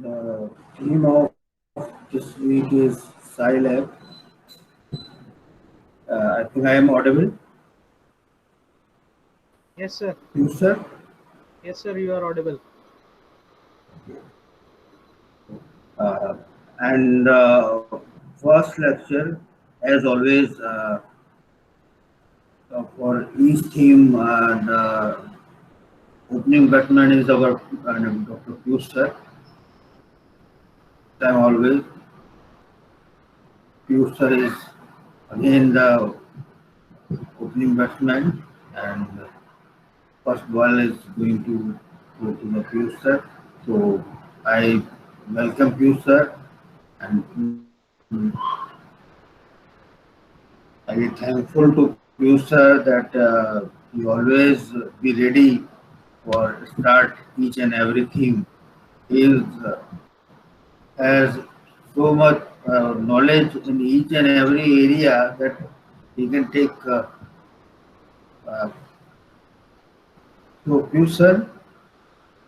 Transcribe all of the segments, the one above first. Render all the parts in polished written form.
The theme of this week is Scilab. I think I am audible. Yes, sir. You, sir? Yes, sir. You are audible. Uh, and first lecture, as always, for each theme, the opening batsman is our Dr. Piyush, sir. Time always, Piyush, sir is again the opening batsman, and first ball is going to go to the Piyush, sir. So I welcome Piyush, sir, and I am thankful to Piyush sir that you always be ready for start each and everything. He has so much knowledge in each and every area that he can take. Uh, so Piyush sir, Yes.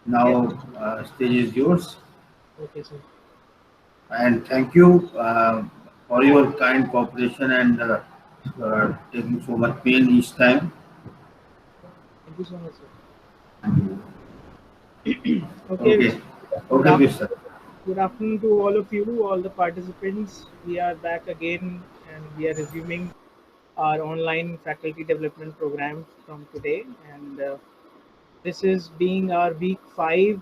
now stage is yours, Okay, sir. and thank you for your kind cooperation and taking so much pain each time. Thank you so much, sir. Okay. Okay, Good okay, Piyush afternoon. sir. Good afternoon to all of you, all the participants. We are back again, and we are resuming our online faculty development program from today. And this is being our week 5,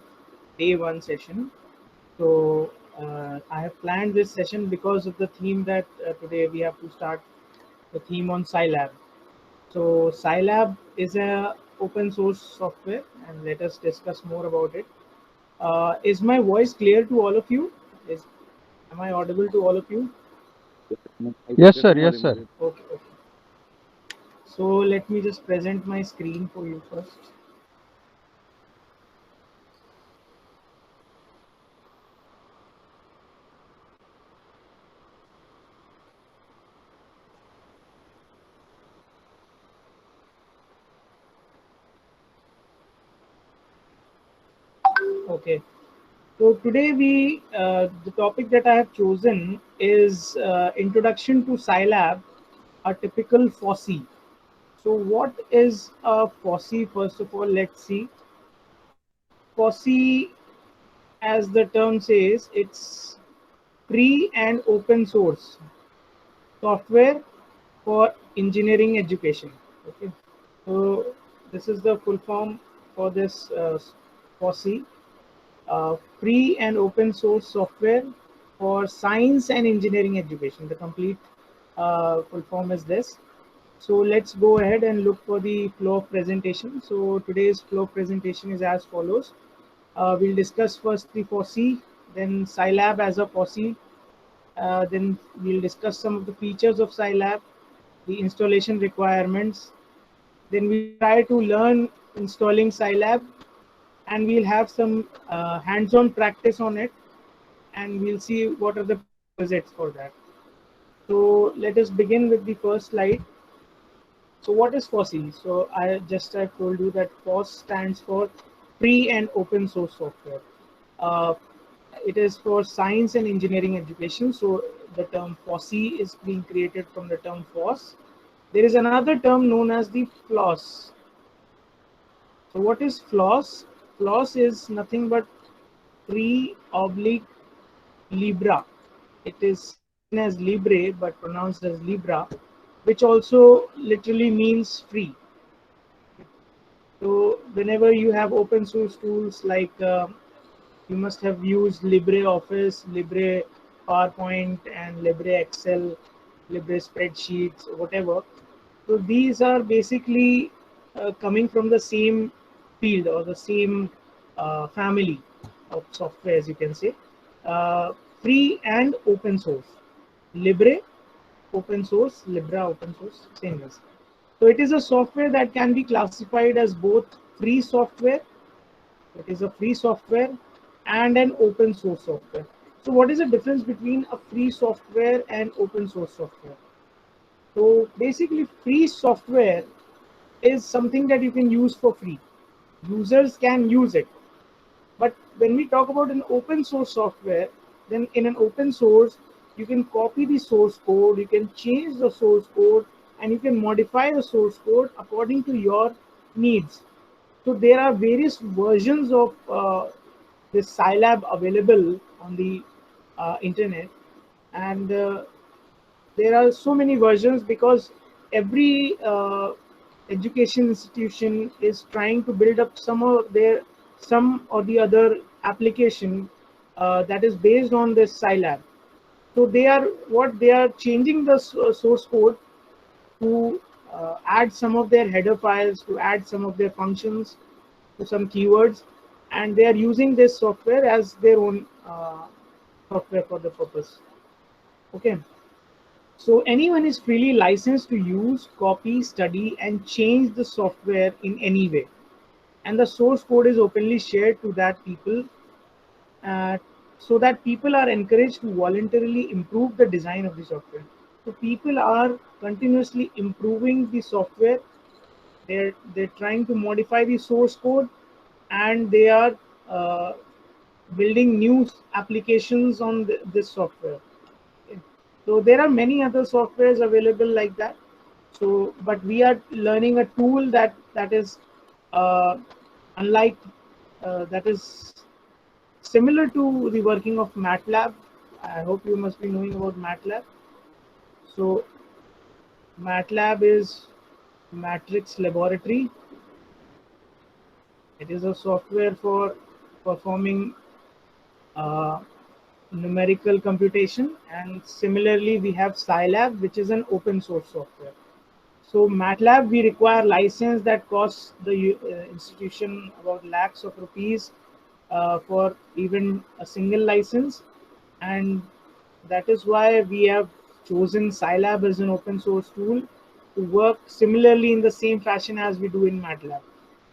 day 1 session. So I have planned this session because of the theme that today we have to start the theme on Scilab. So Scilab is a open source software, and let us discuss more about it. Is my voice clear to all of you? Is Am I audible to all of you? Yes, sir. Yes, sir. Okay, okay. So let me just present my screen for you first. Okay. So today the topic that I have chosen is introduction to Scilab, a typical FOSSEE. So what is a FOSSEE? First of all, let's see. FOSSEE, as the term says, it's free and open source software for engineering education. Okay, so this is the full form for this FOSSEE, free and open source software for science and engineering education. The complete full form is this. So let's go ahead and look for the flow of presentation. So today's flow of presentation is as follows. We'll discuss first the FOSSEE, then Scilab as a FOSSEE. Then we'll discuss some of the features of Scilab, the installation requirements. Then we'll try to learn installing Scilab, and we'll have some hands-on practice on it, and we'll see what are the prerequisites for that. So let us begin with the first slide. So what is FOSSEE? So I've told you that FOSS stands for free and open source software. Uh, it is for science and engineering education. So the term FOSSEE is being created from the term FOSS. There is another term known as the FLOSS. So what is FLOSS? FLOSS is nothing but free oblique Libra. It is seen as Libre but pronounced as Libra, which also literally means free. So whenever you have open source tools like you must have used LibreOffice, Libre PowerPoint, and Libre Excel, Libre spreadsheets, whatever. So these are basically coming from the same field or the same family of softwares, you can say. Uh, Free and open source. Libre, open source, Libra, open source, same as. So it is a software that can be classified as both free software, it is a free software, and an open source software. So what is the difference between a free software and open source software? So basically free software is something that you can use for free. Users can use it. But when we talk about an open source software, then in an open source, you can copy the source code, you can change the source code, and you can modify the source code according to your needs. So there are various versions of this Scilab available on the internet, and there are so many versions because every education institution is trying to build up some or the other application that is based on this Scilab. So they are changing the source code to add some of their header files, to add some of their functions, to some keywords, and they are using this software as their own software for the purpose. Okay. So anyone is freely licensed to use, copy, study, and change the software in any way. And the source code is openly shared to that people, uh, so that people are encouraged to voluntarily improve the design of the software. So people are continuously improving the software. They're trying to modify the source code, and they are uh, building new applications on this software. Okay. So there are many other softwares available like that. So, but we are learning a tool that is uh, unlike that is similar to the working of MATLAB. I hope you must be knowing about MATLAB. So, MATLAB is Matrix Laboratory. It is a software for performing uh, numerical computation, and similarly we have Scilab, which is an open source software. So MATLAB, we require license that costs the institution about lakhs of rupees for even a single license, and that is why we have chosen Scilab as an open source tool to work similarly in the same fashion as we do in MATLAB.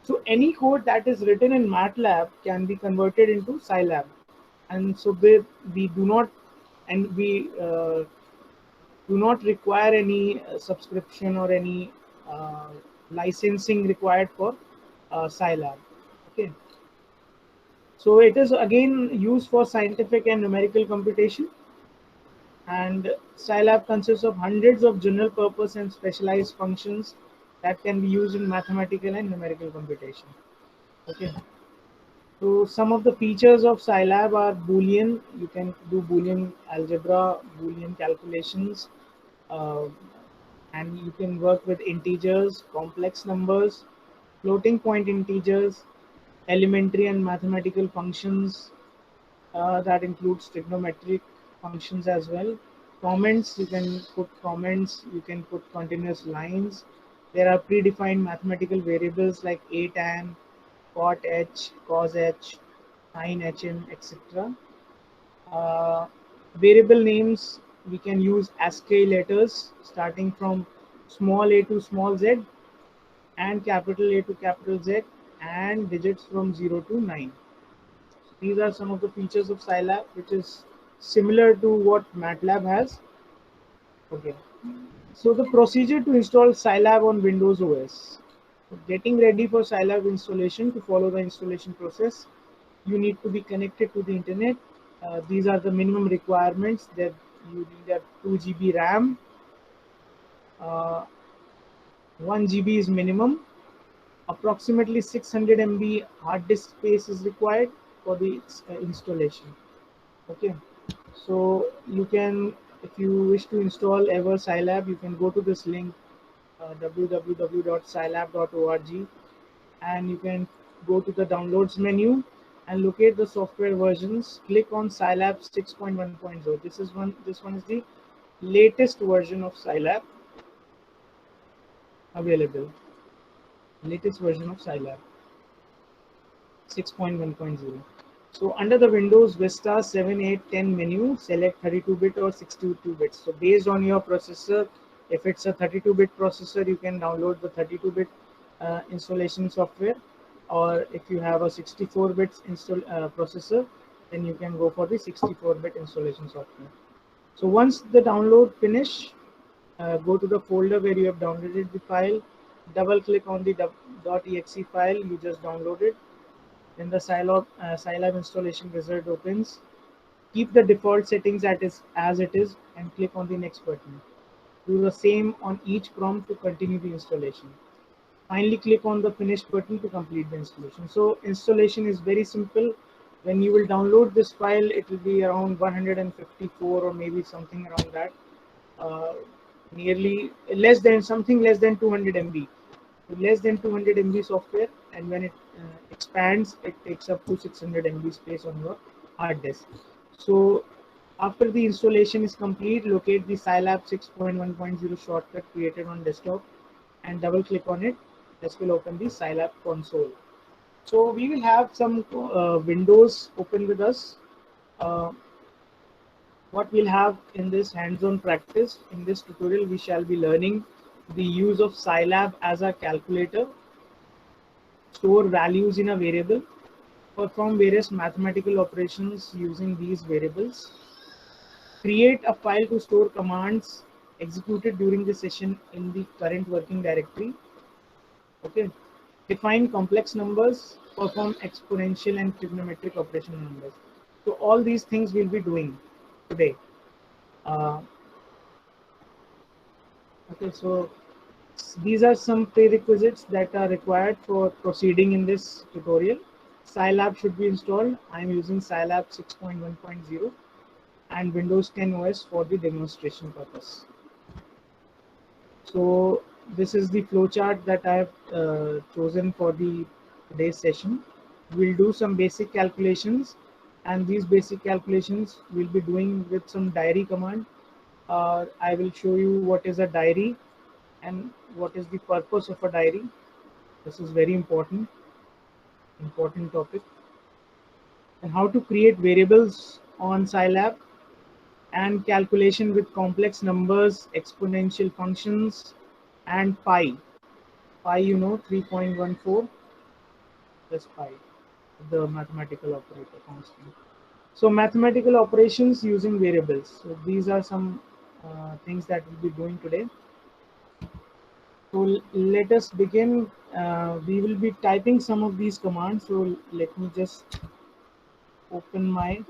So any code that is written in MATLAB can be converted into Scilab, and so we do not and we do not require any subscription or any uh, licensing required for Scilab. Okay, so it is again used for scientific and numerical computation, and Scilab consists of hundreds of general purpose and specialized functions that can be used in mathematical and numerical computation. Okay. So some of the features of Scilab are Boolean. You can do Boolean algebra, Boolean calculations, uh, and you can work with integers, complex numbers, floating point integers, elementary and mathematical functions that includes trigonometric functions as well. Comments, you can put comments, you can put continuous lines. There are predefined mathematical variables like a tan, cot h, cos h, sin hm, etc. Uh, Variable names, we can use ASCII letters starting from small a to small z and capital A to capital Z, and digits from 0 to 9. These are some of the features of Scilab, which is similar to what MATLAB has. Okay. So the procedure to install Scilab on Windows OS. Getting ready for Scilab installation. To follow the installation process, you need to be connected to the internet. These are the minimum requirements: that you need a 2 GB RAM, uh, 1 GB is minimum, approximately 600 MB hard disk space is required for the installation. Okay, so you can, if you wish to install ever Scilab, you can go to this link, www.scilab.org, and you can go to the downloads menu and locate the software versions. Click on Scilab 6.1.0. This one is the latest version of Scilab available. Latest version of Scilab 6.1.0. So under the Windows Vista 7, 8, 10 menu, select 32-bit or 62 bits. So based on your processor, if it's a 32-bit processor, you can download the 32-bit installation software, or if you have a 64-bit processor, then you can go for the 64-bit installation software. So once the download finish, go to the folder where you have downloaded the file, double click on the .exe file you just downloaded, Then the Scilab installation wizard opens. Keep the default settings as it is and click on the next button. Do the same on each prompt to continue the installation. Finally, click on the finish button to complete the installation. So installation is very simple. When you will download this file, it will be around 154 or maybe something around that. Nearly less than 200 MB. Less than 200 MB software, and when it expands, it takes up to 600 MB space on your hard disk. So after the installation is complete, locate the Scilab 6.1.0 shortcut created on desktop and double click on it. This will open the Scilab console. So we will have some windows open with us. What we'll have in this hands-on practice, in this tutorial, we shall be learning the use of Scilab as a calculator, store values in a variable, perform various mathematical operations using these variables, create a file to store commands executed during the session in the current working directory. Okay, define complex numbers, perform exponential and trigonometric operation on numbers. So all these things we'll be doing today. Okay, so these are some prerequisites that are required for proceeding in this tutorial. Scilab should be installed. I am using Scilab 6.1.0 and Windows 10 OS for the demonstration purpose. So this is the flowchart that I have chosen for the today's session. We'll do some basic calculations, and these basic calculations we'll be doing with some diary command. I will show you what is a diary and what is the purpose of a diary. This is very important topic. And how to create variables on Scilab, and calculation with complex numbers, exponential functions, and pi. Pi, you know, 3.14, that's pi, the mathematical operator constant. So mathematical operations using variables. So these are some things that we'll be doing today. So let us begin. We will be typing some of these commands. So let me just open my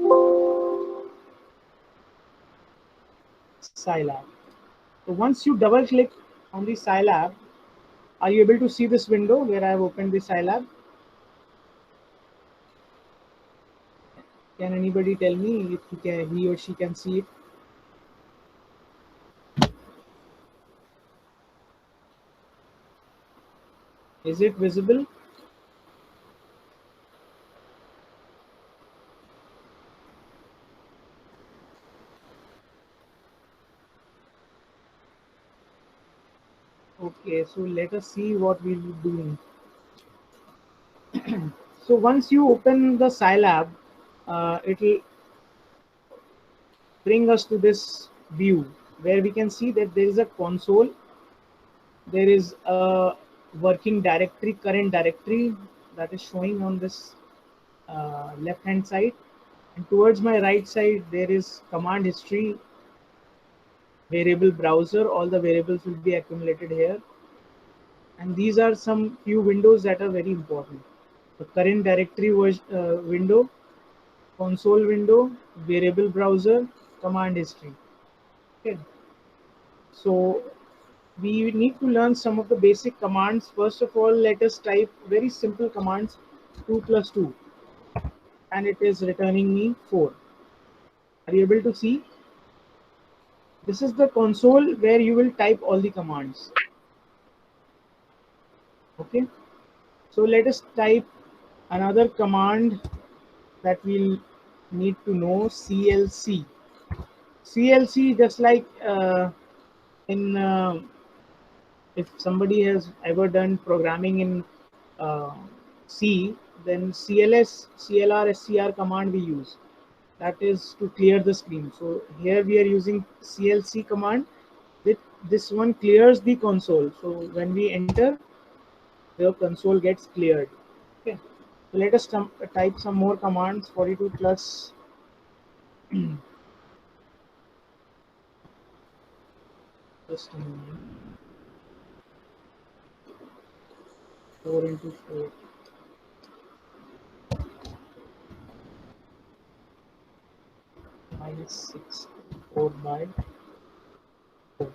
Scilab. So once you double click on the Scilab, are you able to see this window where I have opened the Scilab? Can anybody tell me if he or she can see it? Is it visible? Okay, so let us see what we'll be doing. So once you open the Scilab, it will bring us to this view where we can see that there is a console, there is a working directory, current directory that is showing on this left hand side, and towards my right side there is command history, variable browser. All the variables will be accumulated here, and these are some few windows that are very important: the current directory window, console window, variable browser, command history. Okay, so we need to learn some of the basic commands. First of all, let us type very simple commands: 2 plus 2, and it is returning me 4. Are you able to see? This is the console where you will type all the commands. Okay, so let us type another command that we'll need to know: CLC. CLC, just like in if somebody has ever done programming in C, then CLS, CLR, SCR command we use. That is to clear the screen. So here we are using CLC command. This one clears the console. So when we enter, the console gets cleared. Okay. So let us type some more commands. 42 plus just a moment. 4 into 4. is 64 by 4.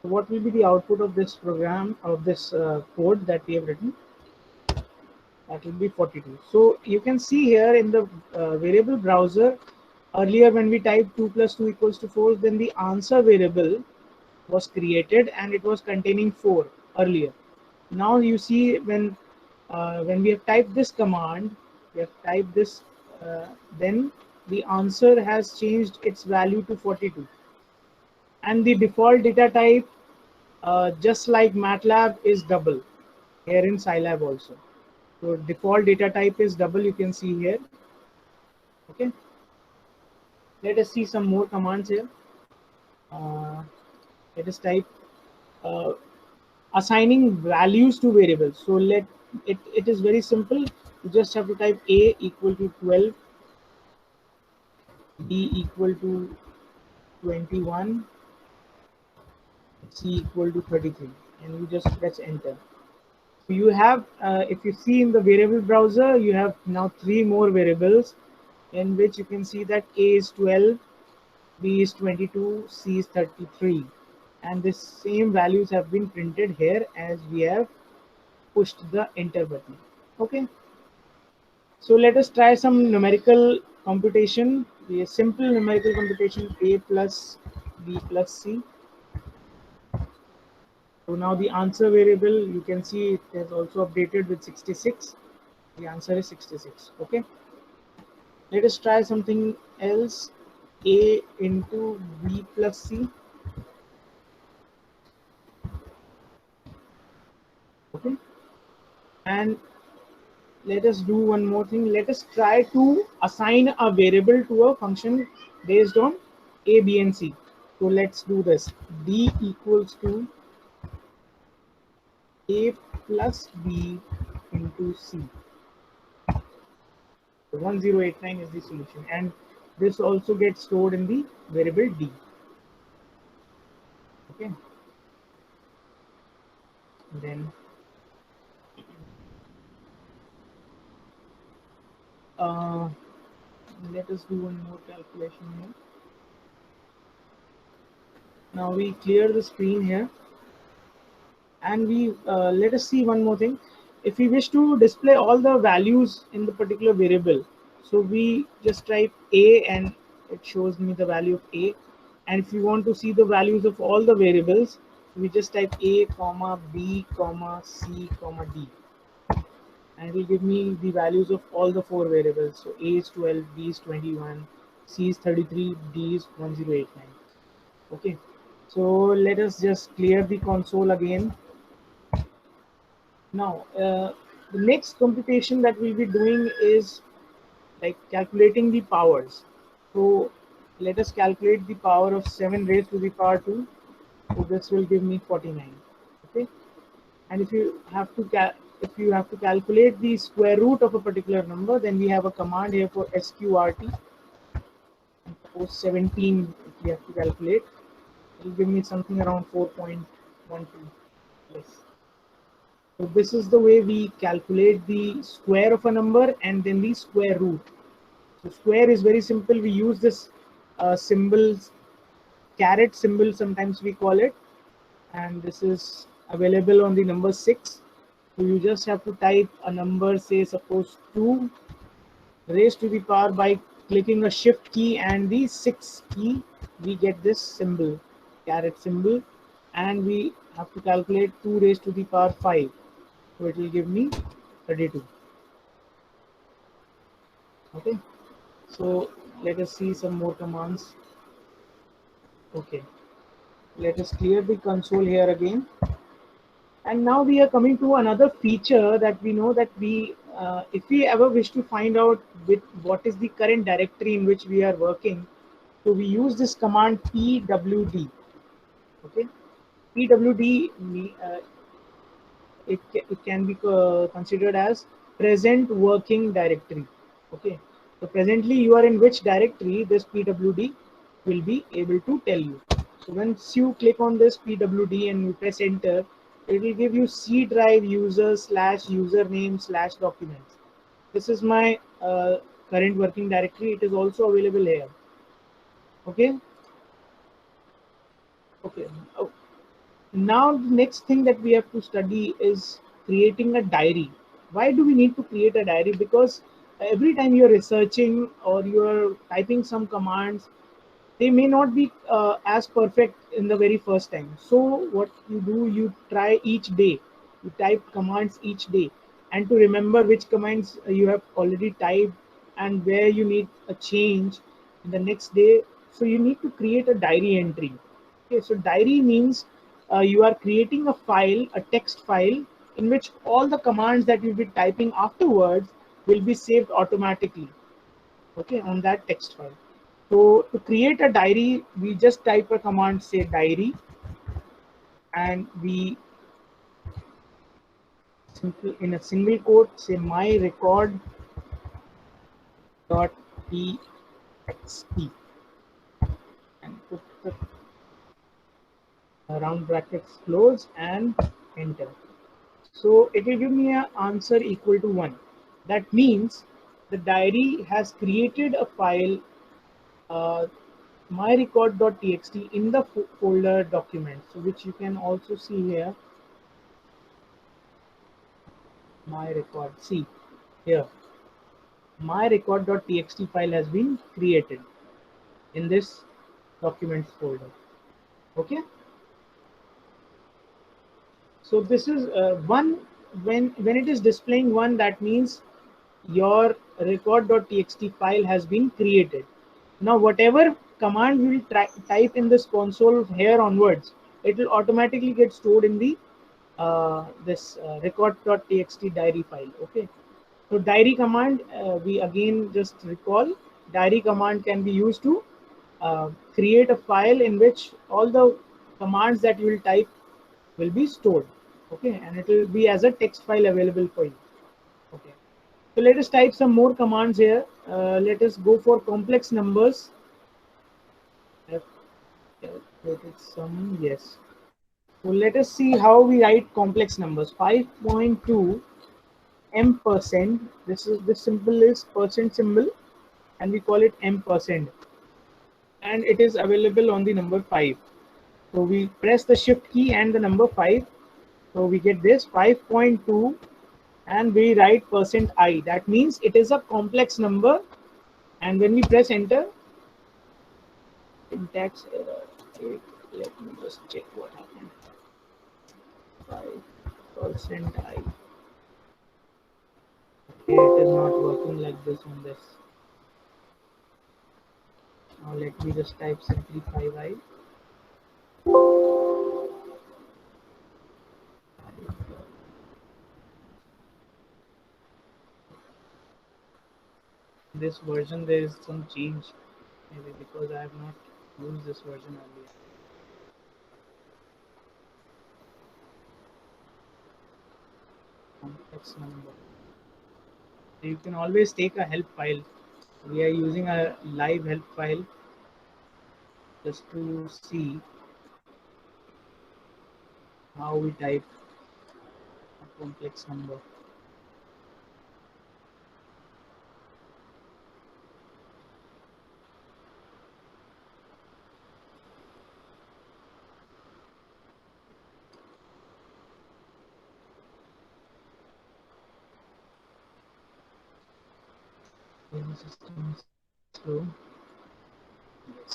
So what will be the output of this program, of this code that we have written? That will be 42. So you can see here in the variable browser, earlier when we typed 2 plus 2 equals to 4, then the answer variable was created and it was containing 4 earlier. Now you see when we have typed this command, we have typed this, then the answer has changed its value to 42. And the default data type, just like MATLAB, is double here in Scilab also. So default data type is double, you can see here. Okay. Let us see some more commands here. Let us type assigning values to variables. So it is very simple. You just have to type a equal to 12, b equal to 21, c equal to 33, and you just press enter. So you have, if you see in the variable browser, you have now 3 more variables in which you can see that a is 12, b is 22, c is 33, and the same values have been printed here as we have pushed the enter button. Okay, so let us try some numerical computation. A simple numerical computation, a plus b plus c. So now the answer variable, you can see it has also updated with 66. The answer is 66. Okay, let us try something else. A into b plus c. Okay, and let us do one more thing. Let us try to assign a variable to a function based on a, b, and c. So let's do this. D equals to a plus b into c. So 1089 is the solution, and this also gets stored in the variable d. Okay. Then let us do one more calculation here. Now we clear the screen here, and we let us see one more thing. If we wish to display all the values in the particular variable, so we just type a and it shows me the value of a. And if you want to see the values of all the variables, we just type a comma b comma c comma d, and it will give me the values of all the 4 variables. So a is 12, b is 21, c is 33, d is 1089. Okay, so let us just clear the console again. Now the next computation that we'll be doing is like calculating the powers. So let us calculate the power of 7 raised to the power 2. So this will give me 49. Okay, and if you have to calculate the square root of a particular number, then we have a command here for sqrt. And suppose 17 if we have to calculate, it will give me something around 4.12. Yes. So this is the way we calculate the square of a number and then the square root. So square is very simple. We use this symbol, caret symbol sometimes we call it, and this is available on the number 6. So you just have to type a number, say suppose 2 raised to the power, by clicking a shift key and the 6 key, we get this symbol, caret symbol, and we have to calculate 2 raised to the power 5. So it will give me 32. Okay, so let us see some more commands. Okay, let us clear the console here again. And now we are coming to another feature that we know that we, if we ever wish to find out what is the current directory in which we are working, so we use this command pwd. Okay, pwd, it can be considered as present working directory. Okay, so presently you are in which directory, this pwd will be able to tell you. So once you click on this pwd and you press enter, it will give you C drive user slash username slash documents. This is my current working directory. It is also available here. Okay. Okay. Oh, now the next thing that we have to study is creating a diary. Why do we need to create a diary? Because every time you're researching or you're typing some commands, they may not be as perfect in the very first time. So what you do, you try each day, you type commands each day, and to remember which commands you have already typed and where you need a change in the next day, so you need to create a diary entry. Okay, so diary means you are creating a file, a text file, in which all the commands that you'll be typing afterwards will be saved automatically, okay, on that text file. So to create a diary, we just type a command, say diary, and we simple in a single quote say my record dot txt and put the round brackets close and enter. So it will give me an answer equal to 1. That means the diary has created a file, uh, myrecord.txt, in the folder document, so which you can also see here. My record, see here, my record.txt file has been created in this documents folder. Okay, so this is one. When it is displaying 1, that means your record.txt file has been created. Now whatever command you will type in this console here onwards, it will automatically get stored in the this record.txt diary file. Okay, so diary command, we again just recall, diary command can be used to create a file in which all the commands that you will type will be stored. Okay, and it will be as a text file available for you. Okay, so let us type some more commands here. Let us go for complex numbers. I've calculated some, yes. So let us see how we write complex numbers. 5.2 m percent. This symbol is percent symbol, and we call it m percent, and it is available on the number 5. So we press the shift key and the number 5. So we get this 5.2, and we write percent %i. That means it is a complex number. And when we press enter, syntax error. Wait, let me just check what happened. 5% I. Okay, it is not working like this on this. Now let me just type simply 5i. This version there is some change, maybe because I have not used this version earlier. Complex number. So you can always take a help file. We are using a live help file just to see how we type a complex number. The system is slow. Yes.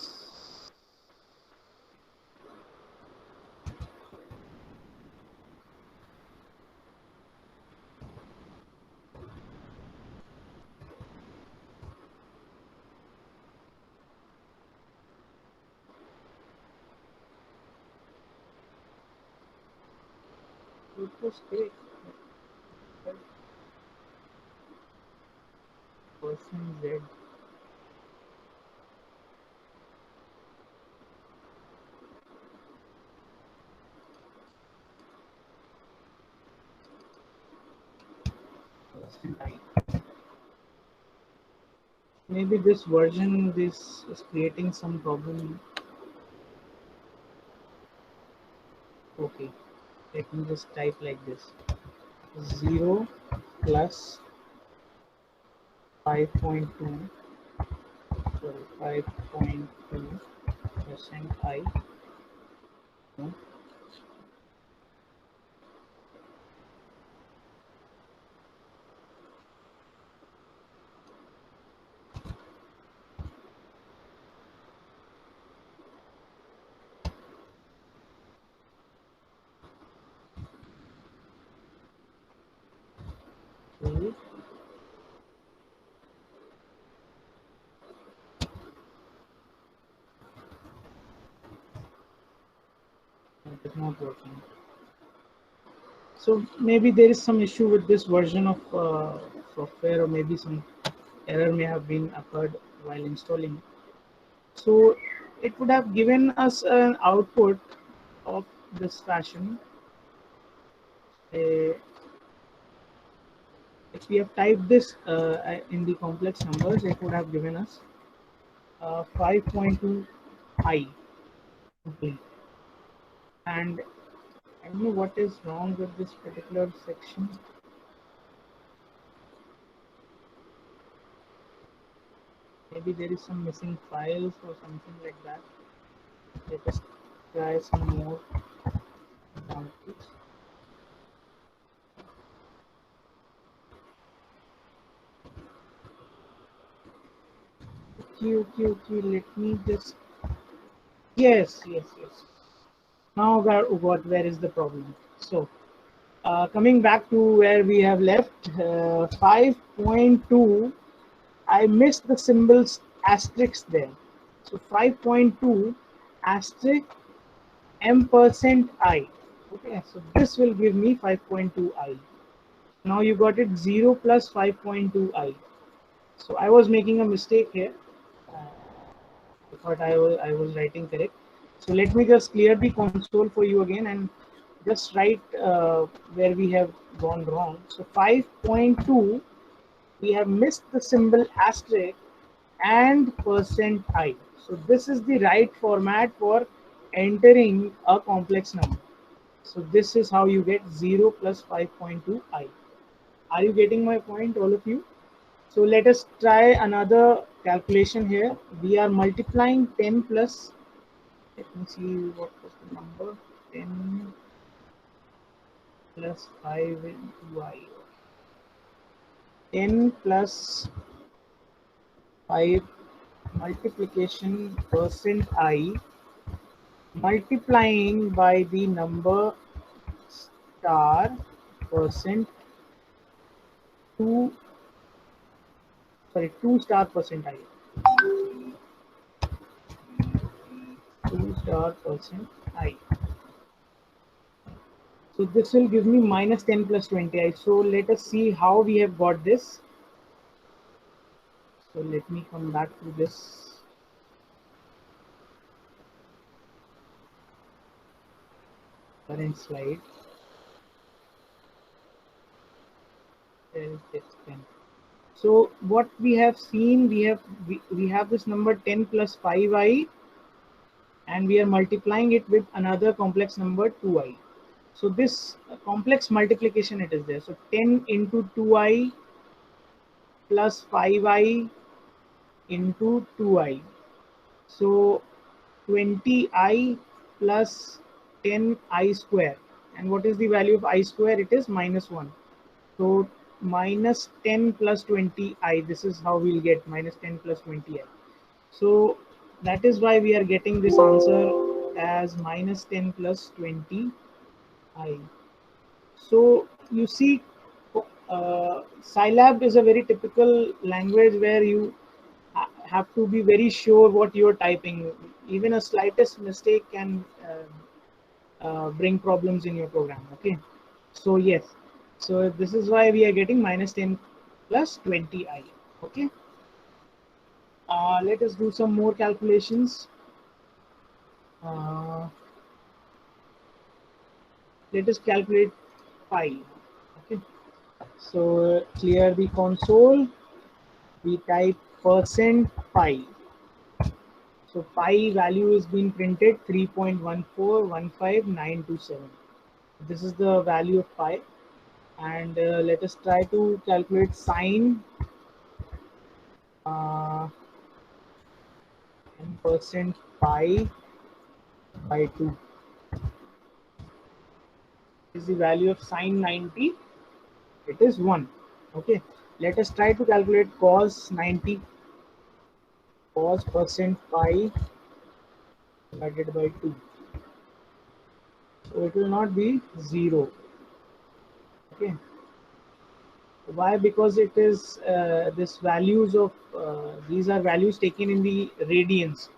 It was great. Person Z. Person I. Maybe this version this is creating some problem. Okay, let me just type like this: 0 plus 5.2 sorry, 5.2% I. No. Okay. It is not working. So maybe there is some issue with this version of software, or maybe some error may have been occurred while installing. So it would have given us an output of this fashion. If we have typed this in the complex numbers, it would have given us 5.2 I. Okay. And I don't know what is wrong with this particular section. Maybe there is some missing files or something like that. Let us try some more examples. Okay. Let me just. Yes. Now, where is the problem? So, coming back to where we have left, 5.2. I missed the symbols asterisk there. So 5.2 asterisk m%I. Okay, so this will give me 5.2I. Now you got it 0 plus 5.2I. So I was making a mistake here. I thought I was writing correct. So let me just clear the console for you again and just write where we have gone wrong. So 5.2, we have missed the symbol asterisk and %I. So this is the right format for entering a complex number. So this is how you get 0 plus 5.2I. Are you getting my point, all of you? So let us try another calculation here. We are multiplying 10 plus, let me see what was the number, 10 plus 5 into I. 10 plus 5 multiplication %I multiplying by the number star %2, sorry, 2 star %I. 2 star %I. So this will give me minus 10 plus 20I. So let us see how we have got this. So let me come back to this. Current slide. There is this 10. So what we have seen, we have this number 10 plus 5I, and we are multiplying it with another complex number 2I. So this complex multiplication, it is there. So 10 into 2I plus 5I into 2I. So 20I plus 10I square. And what is the value of I square? It is minus 1. So minus 10 plus 20I. This is how we'll get minus 10 plus 20I. So that is why we are getting this answer as minus 10 plus 20I. So you see, Scilab is a very typical language where you have to be very sure what you're typing. Even a slightest mistake can bring problems in your program. Okay, so yes, so this is why we are getting minus 10 plus 20I. Okay, let us do some more calculations. Let us calculate pi. Okay, so clear the console. We type %pi. So pi value is being printed 3.1415927. This is the value of pi. And let us try to calculate sine. and percent pi by 2 is the value of sine 90. It is 1. Okay, let us try to calculate cos 90. Cos percent pi divided by 2. So it will not be 0. Okay. Why? Because it is this values of these are values taken in the radians.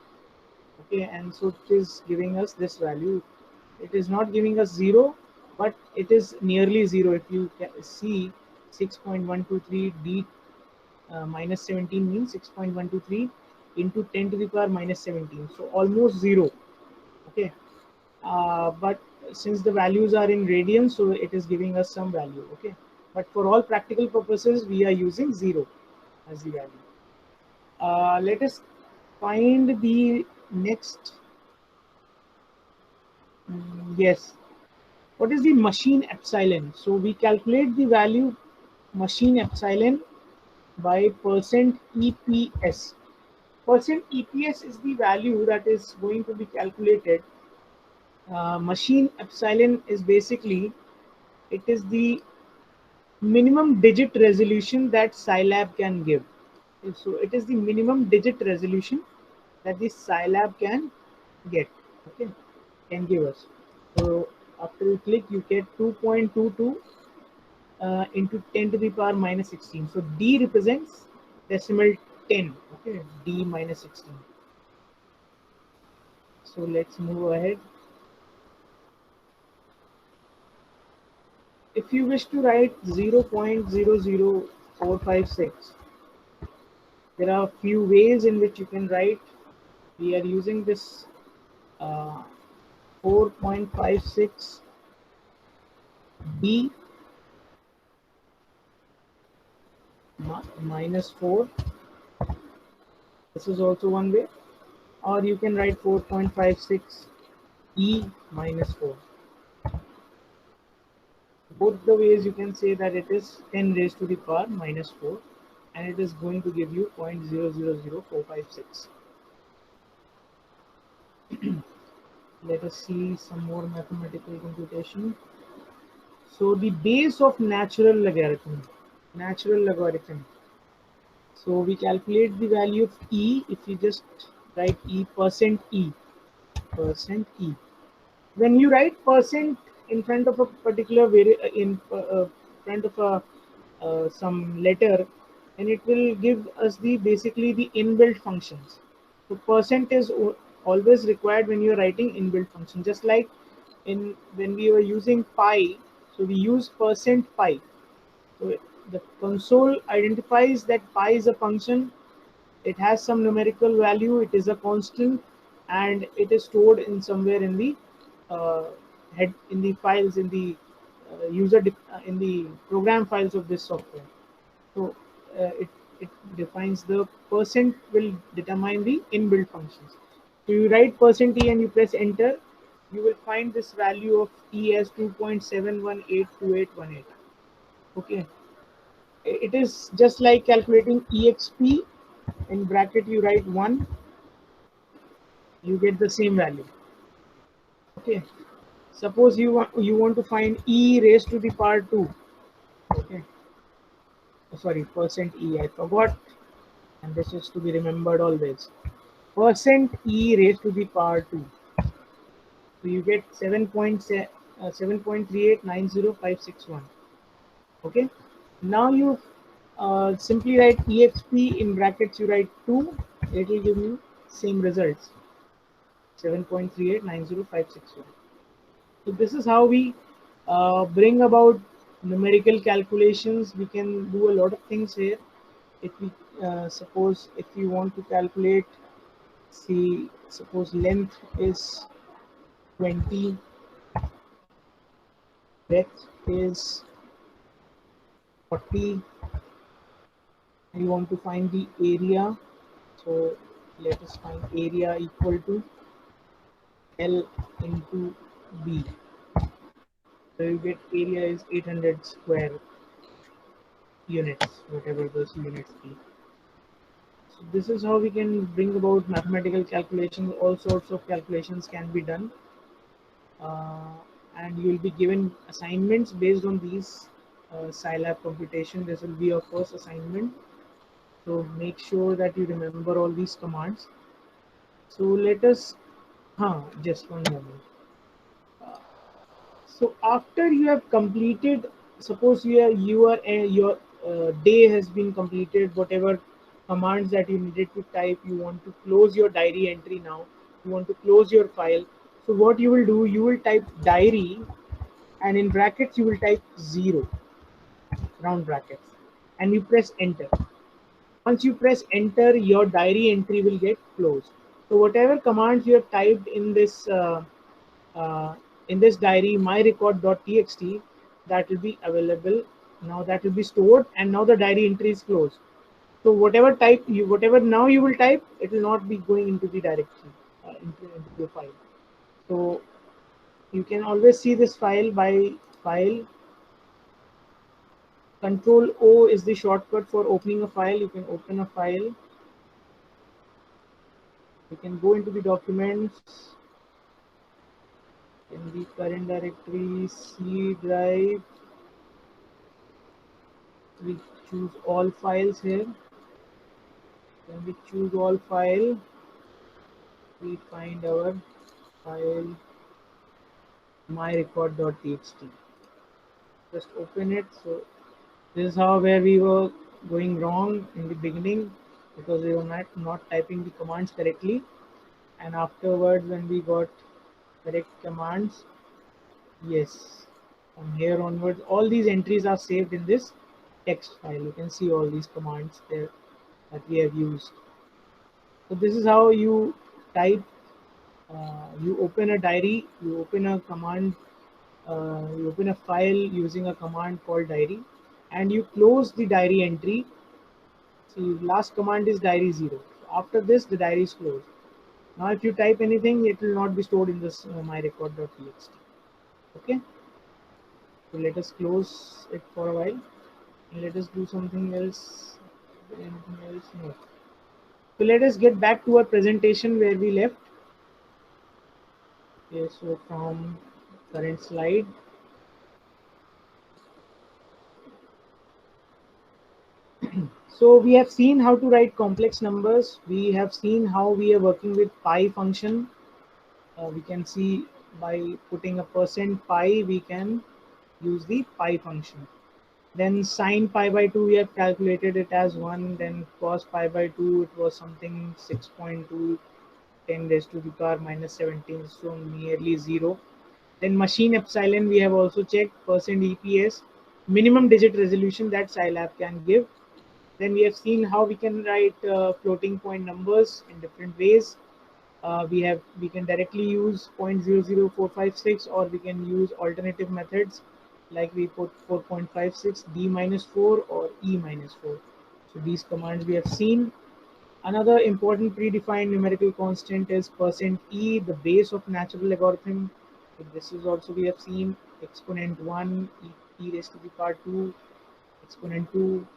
Okay, and so it is giving us this value. It is not giving us 0, but it is nearly 0. If you see 6.123 d minus 17 means 6.123 into 10 to the power minus 17, so almost 0. Okay, but since the values are in radians, so it is giving us some value. Okay, but for all practical purposes we are using 0 as the value. Let us find the next. Yes, what is the machine epsilon? So we calculate the value machine epsilon by percent EPS. Percent EPS is the value that is going to be calculated. Machine epsilon is basically, it is the minimum digit resolution that Scilab can give. So it is the minimum digit resolution that the Scilab can get. Okay, can give us. So after you click, you get 2.22 into 10 to the power minus 16. So D represents decimal 10. Okay, D minus 16. So let's move ahead. If you wish to write 0.00456, there are a few ways in which you can write. We are using this 4.56 B minus 4. This is also one way. Or you can write 4.56 E minus 4. Both the ways you can say that it is 10 raised to the power minus 4, and it is going to give you 0.000456. Let us see some more mathematical computation. So the base of natural logarithm. So we calculate the value of E if you just write E. When you write percent in front of a particular front of a some letter, and it will give us the basically the inbuilt functions. So percent is always required when you are writing inbuilt function. Just like in when we were using pi, so we use percent pi. So the console identifies that pi is a function. It has some numerical value. It is a constant, and it is stored in somewhere in the uh, head in the files in the in the program files of this software. So it defines the percent will determine the inbuilt functions. So you write percent E and you press enter, you will find this value of E as 2.7182818. Okay, it is just like calculating exp. In bracket you write 1, you get the same value. Okay, suppose you want to find E raised to the power 2. Okay, sorry, percent E, I forgot, and this is to be remembered always. Percent E raised to the power 2. So you get 7.3890561. Okay, now you simply write exp. In brackets you write 2, it will give you same results, 7.3890561. So this is how we bring about numerical calculations. We can do a lot of things here. If we suppose if you want to calculate, see, suppose length is 20, breadth is 40, you want to find the area. So let us find area equal to L into B. So you get area is 800 square units, whatever those units be. This is how we can bring about mathematical calculations. All sorts of calculations can be done, uh, and you will be given assignments based on these Scilab computation. This will be your first assignment, so make sure that you remember all these commands. So let us, just one moment. So after you have completed, suppose your day has been completed, whatever commands that you needed to type, you want to close your diary entry now, you want to close your file. So what you will do, you will type diary, and in brackets you will type 0, round brackets, and you press enter. Once you press enter, your diary entry will get closed. So whatever commands you have typed uh, in this diary, myrecord.txt, that will be available now. That will be stored, and now the diary entry is closed. So whatever now you will type, it will not be going into the directory, into your file. So you can always see this file by file. Control O is the shortcut for opening a file. You can open a file. You can go into the documents, in the current directory, C drive. We choose all files here. When we choose all file, we find our file myrecord.txt. Just open it. So this is how where we were going wrong in the beginning, because we were not typing the commands correctly, and afterwards when we got correct commands, yes, from here onwards all these entries are saved in this text file. You can see all these commands there that we have used. So this is how you type. You open a diary, you open a command, you open a file using a command called diary, and you close the diary entry. See, last command is diary 0. So after this, the diary is closed. Now if you type anything, it will not be stored in this myrecord.txt. Okay, so let us close it for a while, and let us do something else. Anything else? No. So let us get back to our presentation where we left. Okay, so from current slide. So we have seen how to write complex numbers. We have seen how we are working with pi function. We can see by putting a %pi, we can use the pi function. Then sine pi by 2, we have calculated it as 1. Then cos pi by 2, it was something 6.2, 10 raised to the power minus 17, so nearly 0. Then machine epsilon, we have also checked %EPS, minimum digit resolution that Scilab can give. Then we have seen how we can write floating point numbers in different ways. We can directly use 0.00456, or we can use alternative methods like we put 4.56 d minus 4 or e minus 4. So these commands we have seen. Another important predefined numerical constant is %e, the base of natural logarithm. So this is also we have seen exponent 1, e raised to the power 2, exponent 2.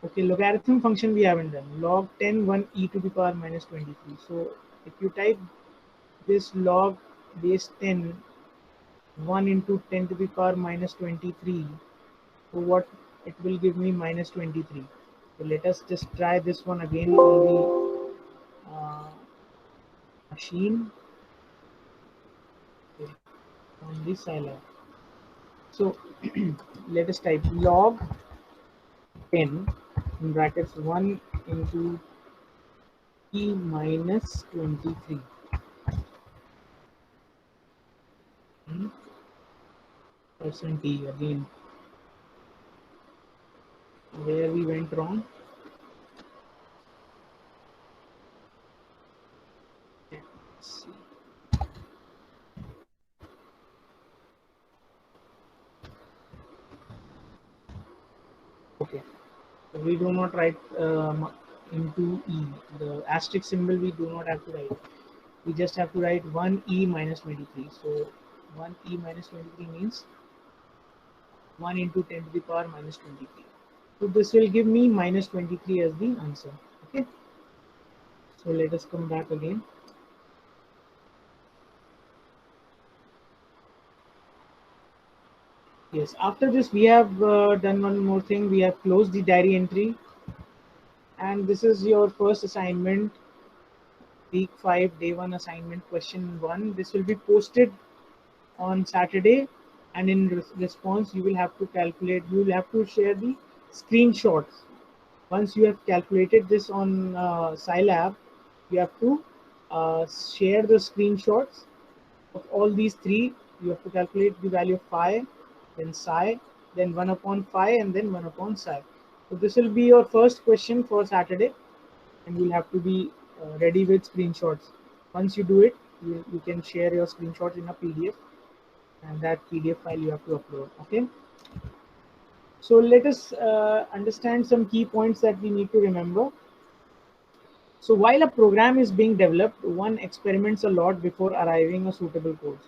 Okay, logarithm function we haven't done. Log 10 1 e to the power minus 23. So if you type this log base 10 1 into 10 to the power minus 23, so what it will give me minus 23. So let us just try this one again on the machine, okay, on the Scilab. So let us type log 10 in brackets 1 into e minus 23. %e again. Where we went wrong. Let's see. Okay, so we do not write into e. The asterisk symbol we do not have to write. We just have to write 1e minus 23. So 1e minus 23 means 1 into 10 to the power minus 23. So this will give me minus 23 as the answer. Okay. So let us come back again. Yes, after this we have done one more thing. We have closed the diary entry, and this is your first assignment, week 5, day 1 assignment, question 1. This will be posted on Saturday, and in response you will have to calculate, you will have to share the screenshots. Once you have calculated this on Scilab, you have to share the screenshots of all these three. You have to calculate the value of phi, then psi, then 1 upon phi, and then 1 upon psi. So this will be your first question for Saturday, and you'll have to be ready with screenshots. Once you do it, you can share your screenshots in a PDF, and that PDF file you have to upload. Okay. So let us understand some key points that we need to remember. So while a program is being developed, one experiments a lot before arriving a suitable code.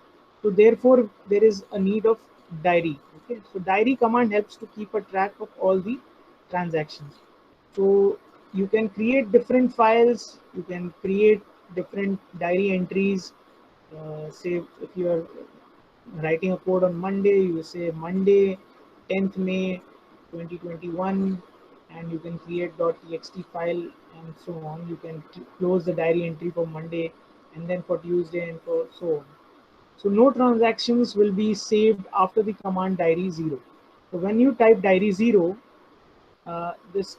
So therefore, there is a need of diary. Okay. So diary command helps to keep a track of all the transactions. So you can create different files. You can create different diary entries. Say if you are writing a code on Monday, you say Monday, 10th May 2021, and you can create .txt file and so on. You can close the diary entry for Monday and then for Tuesday and for so on. So no transactions will be saved after the command diary 0. So when you type diary 0, this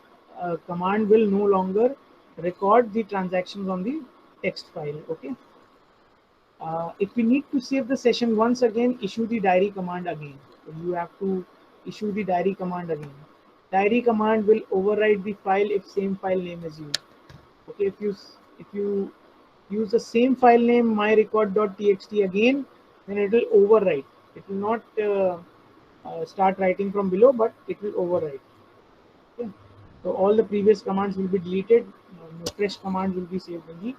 command will no longer record the transactions on the text file. Okay. If we need to save the session once again, issue the diary command again. So you have to issue the diary command again. Diary command will override the file if same file name is used. Okay, if you use the same file name myrecord.txt again, then it will overwrite. It will not start writing from below, but it will overwrite. Okay. So all the previous commands will be deleted. Fresh command will be saved in the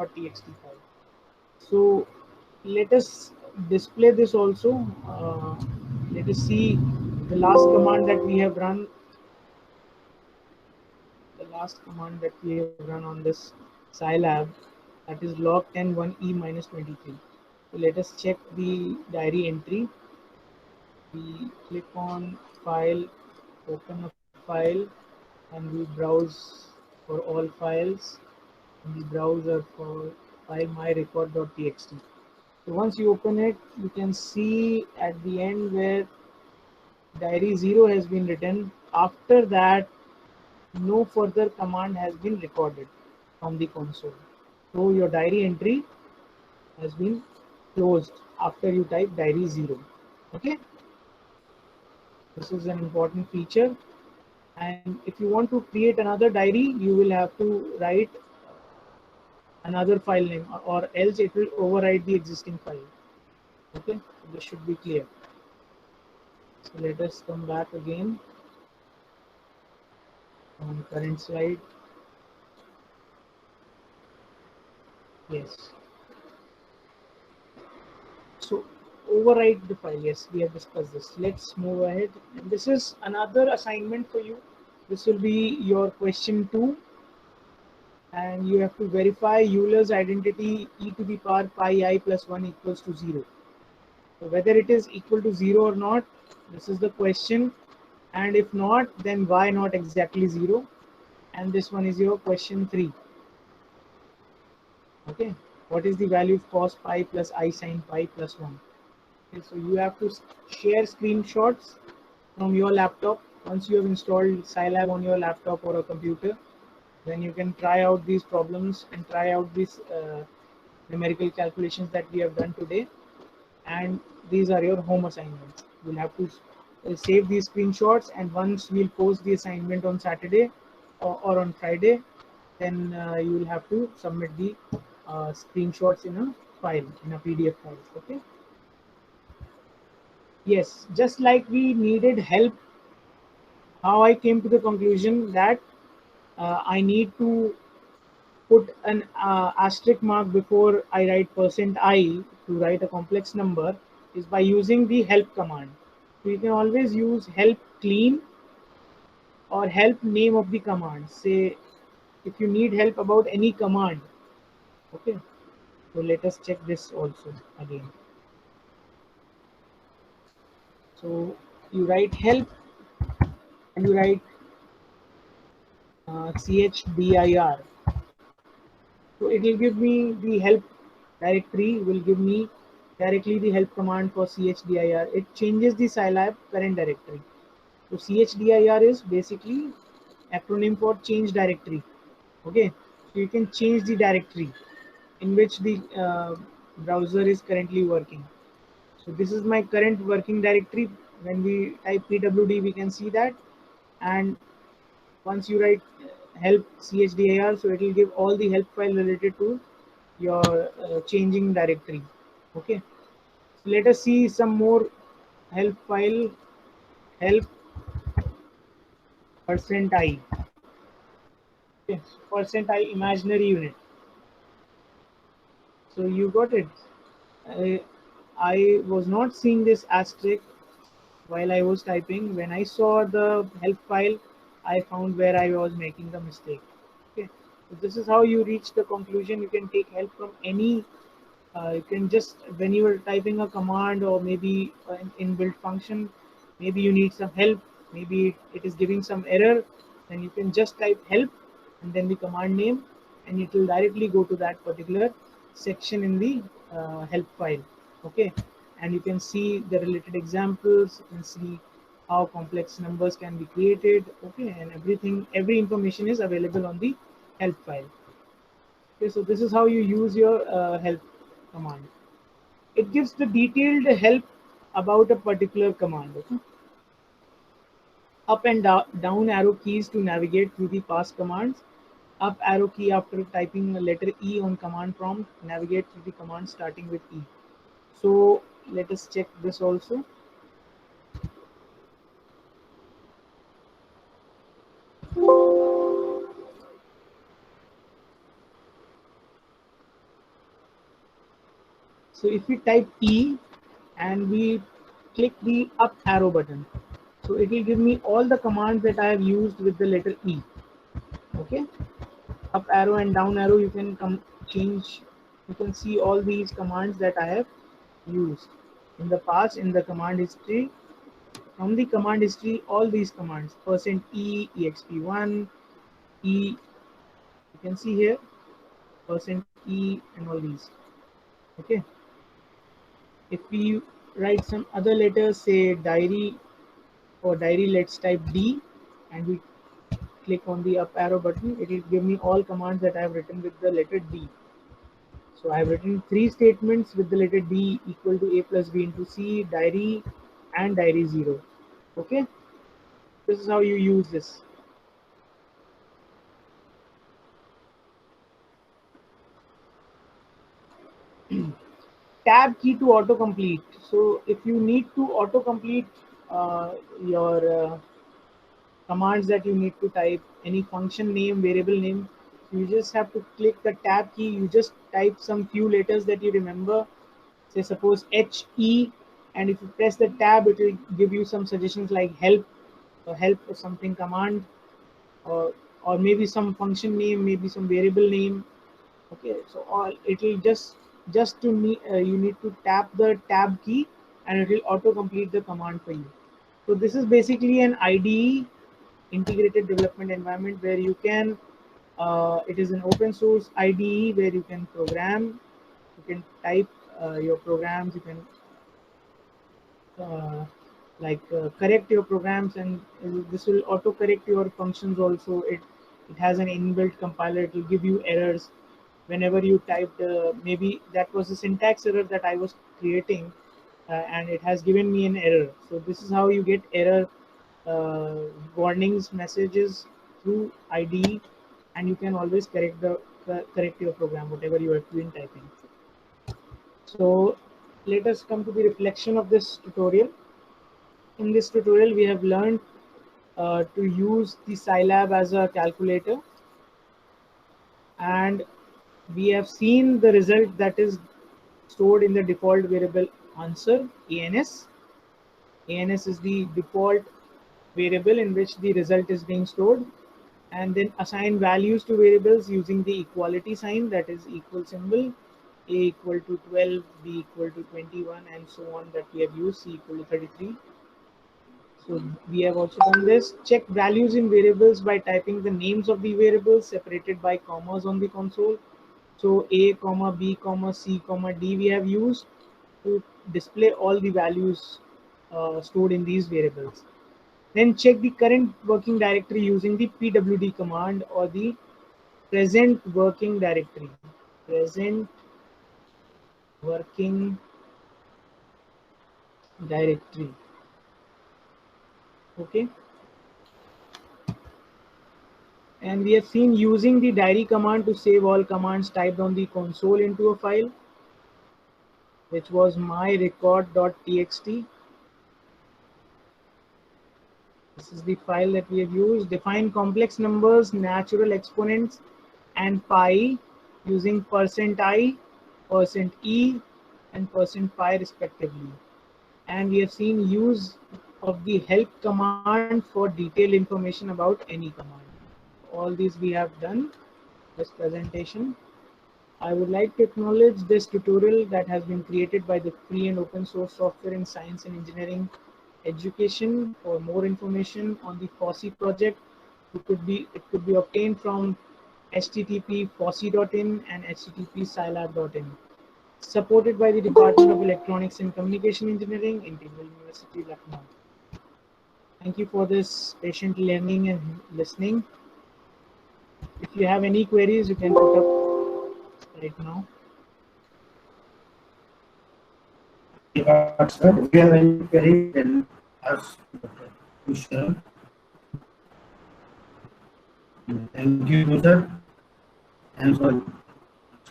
.txt file. So let us display this also. Let us see the last command that we have run. The last command that we have run on this Scilab, that is log10 1e minus 23. So let us check the diary entry. We click on file, open a file, and we browse for all files in the browser for file myrecord.txt. So once you open it, you can see at the end where diary 0 has been written. After that, no further command has been recorded from the console. So your diary entry has been closed after you type diary 0. Okay. This is an important feature. And if you want to create another diary, you will have to write another file name, or else it will override the existing file. Okay. So this should be clear. So let us come back again on current slide. Yes. So override the file. Yes, we have discussed this. Let's move ahead. And this is another assignment for you. This will be your question 2. And you have to verify Euler's identity e to the power pi I plus 1 equals to 0. So whether it is equal to 0 or not, this is the question. And if not, then why not exactly 0? And this one is your question 3. Okay, what is the value of cos pi plus I sin pi plus 1? Okay, so you have to share screenshots from your laptop. Once you have installed Scilab on your laptop or a computer, then you can try out these problems and try out these numerical calculations that we have done today. And these are your home assignments. You'll have to save these screenshots, and once we'll post the assignment on Saturday or on Friday, then you will have to submit the screenshots in a file, in a PDF file. Okay. Yes, just like we needed help, how I came to the conclusion that I need to put an asterisk mark before I write %i to write a complex number is by using the help command. So you can always use help clean or help name of the command. Say if you need help about any command. Okay, so let us check this also again. So you write help and you write chdir. So it will give me the help directory, will give me directly the help command for chdir. It changes the Scilab current directory. So chdir is basically acronym for change directory. Okay, so you can change the directory in which the browser is currently working. So this is my current working directory. When we type pwd, we can see that. And once you write help chdir, so it will give all the help file related to your changing directory. Okay, so let us see some more help file. Help %i. Okay, %i imaginary unit. So you got it. I was not seeing this asterisk while I was typing. When I saw the help file, I found where I was making the mistake. Okay, so this is how you reach the conclusion. You can take help from any. You can just, when you are typing a command or maybe an inbuilt function, maybe you need some help. Maybe it is giving some error. Then you can just type help and then the command name, and it will directly go to that particular section in the help file. Okay, and you can see the related examples. You can see how complex numbers can be created. Okay, and every information is available on the help file. Okay, so this is how you use your help command. It gives the detailed help about a particular command. Okay? Up and down arrow keys to navigate through the past commands. Up arrow key after typing the letter E on command prompt, navigate through the command starting with E. So let us check this also. So if we type E and we click the up arrow button, so it will give me all the commands that I have used with the letter E. Okay, up arrow and down arrow, you can change. You can see all these commands that I have used in the past in the command history. From the command history, all these commands, %e, exp1, e, you can see here, %e and all these. Okay, if we write some other letters, say diary, for diary let's type D, and we click on the up arrow button, it will give me all commands that I have written with the letter D. So I have written 3 statements with the letter D equal to A plus B into C, diary, and diary 0. Okay, this is how you use this. Tab key to autocomplete. So if you need to autocomplete your commands that you need to type, any function name, variable name, you just have to click the tab key. You just type some few letters that you remember, say suppose HE, and if you press the tab, it will give you some suggestions like help or something command, or maybe some function name, maybe some variable name. Okay, so all it will just to me you need to tap the tab key and it will auto complete the command for you. So this is basically an IDE, integrated development environment, where you can it is an open source IDE where you can program, you can type your programs, you can correct your programs, and this will auto correct your functions also. It has an inbuilt compiler. It will give you errors whenever you typed maybe that was a syntax error that I was creating, and it has given me an error. So this is how you get error warnings messages through IDE, and you can always correct your program whatever you are doing typing. So let us come to the reflection of this tutorial. In this tutorial, we have learned to use the Scilab as a calculator, and we have seen the result that is stored in the default variable answer, ANS. ANS is the default variable in which the result is being stored. and then assign values to variables using the equality sign, that is equal symbol, a equal to 12, b equal to 21, and so on, that we have used, c equal to 33. So we have also done this. Check values in variables by typing the names of the variables separated by commas on the console. So a comma b comma c comma d we have used to display all the values stored in these variables. Then check the current working directory using the pwd command or the present working directory. Present working directory. Okay. And we have seen using the diary command to save all commands typed on the console into a file, which was myrecord.txt. This is the file that we have used. Define complex numbers, natural exponents, and pi using %i, %e, and %pi respectively. And we have seen use of the help command for detailed information about any command. All these we have done this presentation. I would like to acknowledge this tutorial that has been created by the free and open source software in science and engineering education. For more information on the FOSSEE project, it could be obtained from http://fossee.in and http://scilab.in. Supported by the Department of Electronics and Communication Engineering, Integral University, Lucknow. Thank you for this patient learning and listening. If you have any queries, you can put up right now. Sir, if you have any query, then ask Dr. Kusharan. Thank you, sir. Thanks for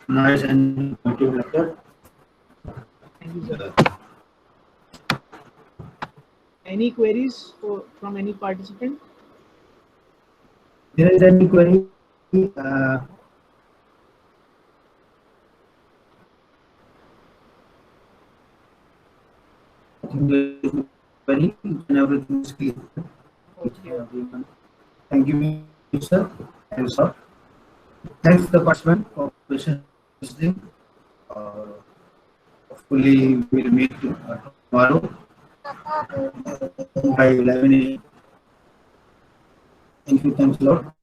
nice and informative lecture. Thank you, sir. Any queries from any participant? There is any query? Query and everything is clear. Okay. Thank you, sir. Thanks, sir. Thanks, the participant, for patiently listening. Hopefully, we'll meet tomorrow by 11 a.m. Thank you. Thanks a lot.